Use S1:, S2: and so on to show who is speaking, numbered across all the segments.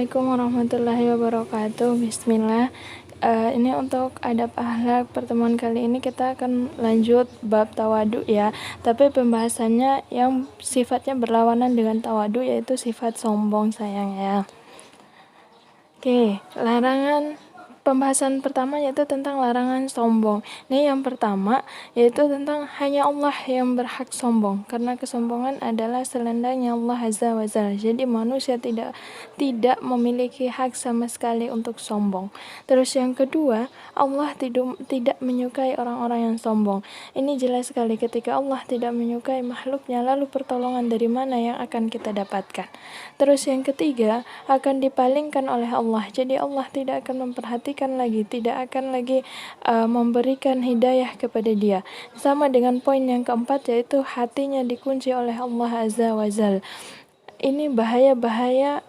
S1: Assalamualaikum warahmatullahi wabarakatuh. Bismillah. Ini untuk adab akhlak. Pertemuan kali ini kita akan lanjut bab tawadu ya. Tapi pembahasannya yang sifatnya berlawanan dengan tawadu, yaitu sifat sombong sayang ya. Oke, larangan. Pembahasan pertama yaitu tentang larangan sombong. Ini yang pertama yaitu tentang hanya Allah yang berhak sombong, karena kesombongan adalah selendangnya Allah Azza wa Jalla. Jadi manusia tidak memiliki hak sama sekali untuk sombong. Terus yang kedua, Allah tidak menyukai orang-orang yang sombong. Ini jelas sekali, ketika Allah tidak menyukai makhluknya, lalu pertolongan dari mana yang akan kita dapatkan? Terus yang ketiga, akan dipalingkan oleh Allah. Jadi Allah tidak akan memperhatikan lagi, tidak akan lagi memberikan hidayah kepada dia. Sama dengan poin yang keempat, yaitu hatinya dikunci oleh Allah Azza wa Jalla. Ini bahaya-bahaya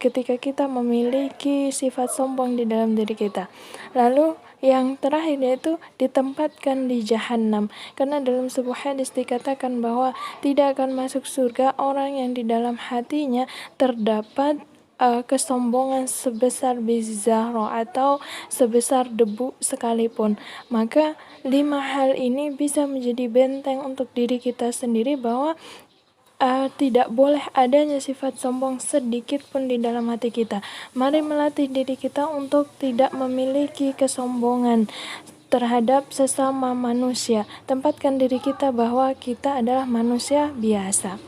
S1: ketika kita memiliki sifat sombong di dalam diri kita. Lalu yang terakhir yaitu ditempatkan di jahanam, karena dalam sebuah hadis dikatakan bahwa tidak akan masuk surga orang yang di dalam hatinya terdapat kesombongan sebesar biji zahro atau sebesar debu sekalipun. Maka 5 hal ini bisa menjadi benteng untuk diri kita sendiri, bahwa tidak boleh adanya sifat sombong sedikit pun di dalam hati kita. Mari melatih diri kita untuk tidak memiliki kesombongan terhadap sesama manusia. Tempatkan diri kita bahwa kita adalah manusia biasa.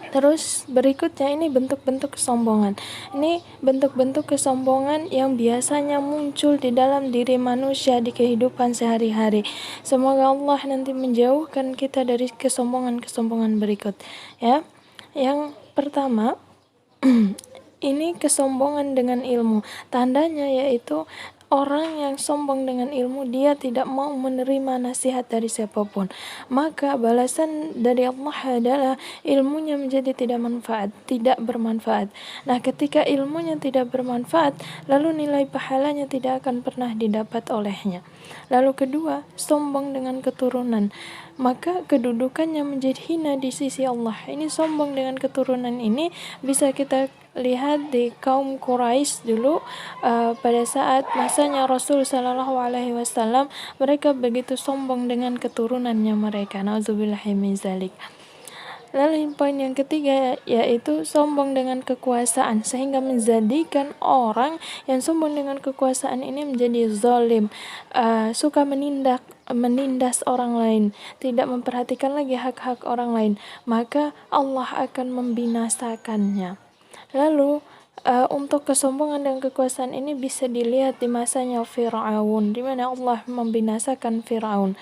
S1: Terus berikutnya, ini bentuk-bentuk kesombongan. Ini bentuk-bentuk kesombongan yang biasanya muncul di dalam diri manusia di kehidupan sehari-hari. Semoga Allah nanti menjauhkan kita dari kesombongan-kesombongan berikut ya. Yang pertama ini kesombongan dengan ilmu. Tandanya yaitu orang yang sombong dengan ilmu, dia tidak mau menerima nasihat dari siapapun. Maka balasan dari Allah adalah ilmunya menjadi tidak bermanfaat. Nah, ketika ilmunya tidak bermanfaat, lalu nilai pahalanya tidak akan pernah didapat olehnya. Lalu kedua, sombong dengan keturunan. Maka kedudukannya menjadi hina di sisi Allah. Ini sombong dengan keturunan ini bisa kita lihat di kaum Quraisy dulu pada saat masanya Rasul Shallallahu Alaihi Wasallam, mereka begitu sombong dengan keturunannya mereka. Nauzubillahi min zalik. Lalu poin yang ketiga yaitu sombong dengan kekuasaan, sehingga menjadikan orang yang sombong dengan kekuasaan ini menjadi zalim, suka menindas orang lain, tidak memperhatikan lagi hak-hak orang lain. Maka Allah akan membinasakannya. Lalu untuk kesombongan dan kekuasaan ini bisa dilihat di masanya Fir'aun, di mana Allah membinasakan Fir'aun.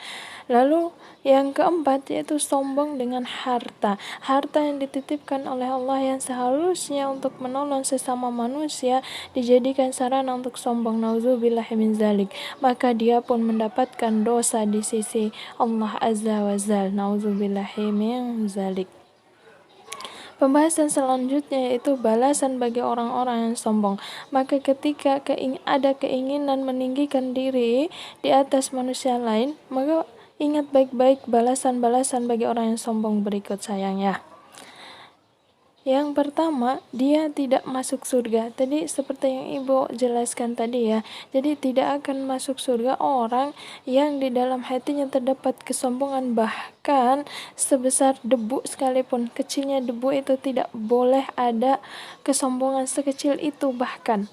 S1: Lalu yang keempat yaitu sombong dengan harta. Harta yang dititipkan oleh Allah yang seharusnya untuk menolong sesama manusia dijadikan sarana untuk sombong. Nauzubillahi min zalik. Maka dia pun mendapatkan dosa di sisi Allah Azza wa Jalla. Nauzubillahi min zalik. Pembahasan selanjutnya yaitu balasan bagi orang-orang yang sombong. Maka ketika ada keinginan meninggikan diri di atas manusia lain, maka ingat baik-baik balasan-balasan bagi orang yang sombong berikut sayang ya. Yang pertama, dia tidak masuk surga. Tadi seperti yang Ibu jelaskan tadi ya. Jadi tidak akan masuk surga orang yang di dalam hatinya terdapat kesombongan, bahkan sebesar debu sekalipun. Kecilnya debu itu tidak boleh ada kesombongan sekecil itu bahkan.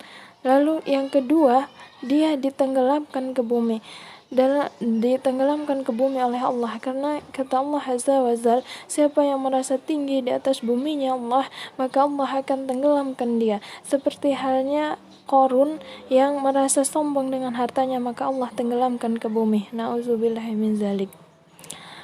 S1: Lalu yang kedua, dia ditenggelamkan ke bumi. Ditenggelamkan ke bumi oleh Allah, karena kata Allah Azza wa Jalla, siapa yang merasa tinggi di atas buminya Allah, maka Allah akan tenggelamkan dia. Seperti halnya Qarun yang merasa sombong dengan hartanya, maka Allah tenggelamkan ke bumi. Nauzubillahi min zalik.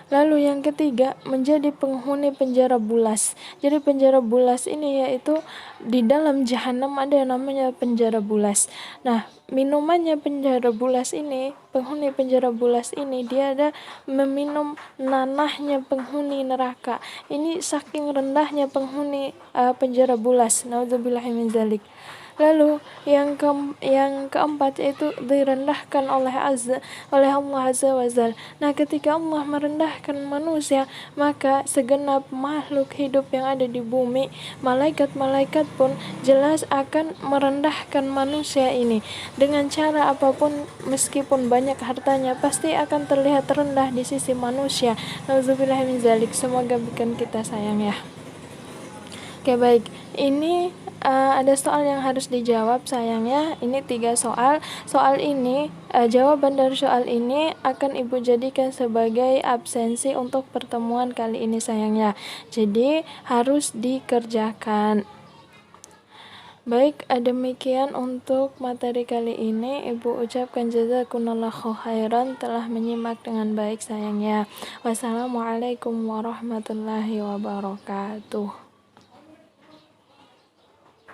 S1: Lalu yang ketiga, menjadi penghuni penjara bulas. Jadi penjara bulas ini yaitu di dalam jahanam ada yang namanya penjara bulas. Nah, minumannya penjara bulas ini, penghuni penjara bulas ini, dia ada meminum nanahnya penghuni neraka. Ini saking rendahnya penghuni penjara bulas. Nauzubillahi min zalik. Lalu yang keempat yaitu direndahkan oleh Allah Azza wa Jalla. Nah, ketika Allah merendahkan manusia, maka segenap makhluk hidup yang ada di bumi, malaikat-malaikat pun jelas akan merendahkan manusia ini dengan cara apapun. Meskipun banyak hartanya, pasti akan terlihat rendah di sisi manusia. Nauzubillah min zalik. Semoga bukan kita, sayang ya. Oke, baik. Ini ada soal yang harus dijawab, sayangnya. Ini 3 soal. Soal ini, jawaban dari soal ini akan Ibu jadikan sebagai absensi untuk pertemuan kali ini, sayangnya. Jadi harus dikerjakan. Baik, demikian untuk materi kali ini. Ibu ucapkan jazakumullahu khairan telah menyimak dengan baik, sayangnya. Wassalamualaikum warahmatullahi wabarakatuh.